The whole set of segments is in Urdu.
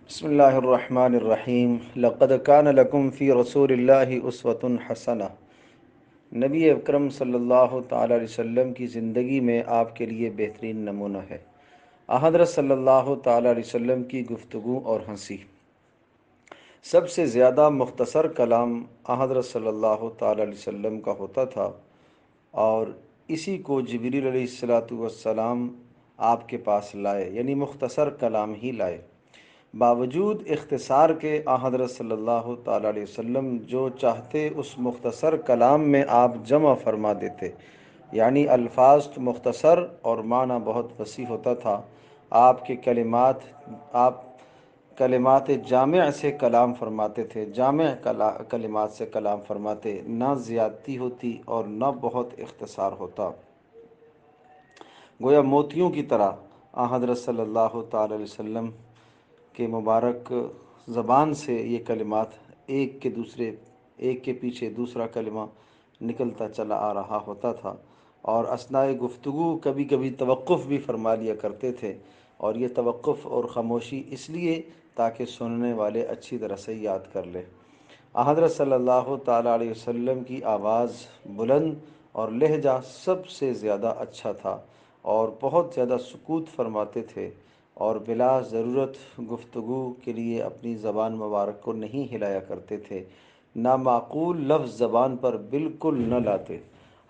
بسم اللہ الرحمن الرحیم لقد کان لکم فی رسول اللہ اسوۃ حسنہ۔ نبی اکرم صلی اللہ تعالی علیہ وسلم کی زندگی میں آپ کے لیے بہترین نمونہ ہے۔ حضرت صلی اللہ تعالی علیہ وسلم کی گفتگو اور ہنسی۔ سب سے زیادہ مختصر کلام حضرت صلی اللہ تعالی علیہ وسلم کا ہوتا تھا، اور اسی کو جبریل علیہ السلام آپ کے پاس لائے، یعنی مختصر کلام ہی لائے۔ باوجود اختصار کے حضرت صلی اللہ تعالی علیہ وسلم جو چاہتے اس مختصر کلام میں آپ جمع فرما دیتے، یعنی الفاظ تو مختصر اور معنی بہت وسیع ہوتا تھا۔ آپ کے آپ کلمات جامع سے کلام فرماتے تھے، جامع کلمات سے کلام فرماتے، نہ زیادتی ہوتی اور نہ بہت اختصار ہوتا، گویا موتیوں کی طرح حضرت صلی اللہ تعالی علیہ وسلم کے مبارک زبان سے یہ کلمات ایک کے پیچھے دوسرا کلمہ نکلتا چلا آ رہا ہوتا تھا، اور اثناء گفتگو کبھی کبھی توقف بھی فرما لیا کرتے تھے، اور یہ توقف اور خاموشی اس لیے تاکہ سننے والے اچھی طرح سے یاد کر لیں۔ حضرت صلی اللہ تعالی علیہ وسلم کی آواز بلند اور لہجہ سب سے زیادہ اچھا تھا، اور بہت زیادہ سکوت فرماتے تھے، اور بلا ضرورت گفتگو کے لیے اپنی زبان مبارک کو نہیں ہلایا کرتے تھے، نامعقول لفظ زبان پر بالکل نہ لاتے،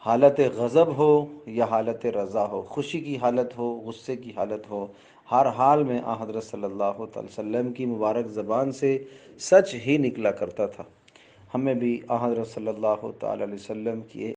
حالت غضب ہو یا حالت رضا ہو، خوشی کی حالت ہو، غصے کی حالت ہو، ہر حال میں حضرت صلی اللہ علیہ وسلم کی مبارک زبان سے سچ ہی نکلا کرتا تھا۔ ہمیں بھی حضرت صلی اللہ تعالی علیہ وسلم کی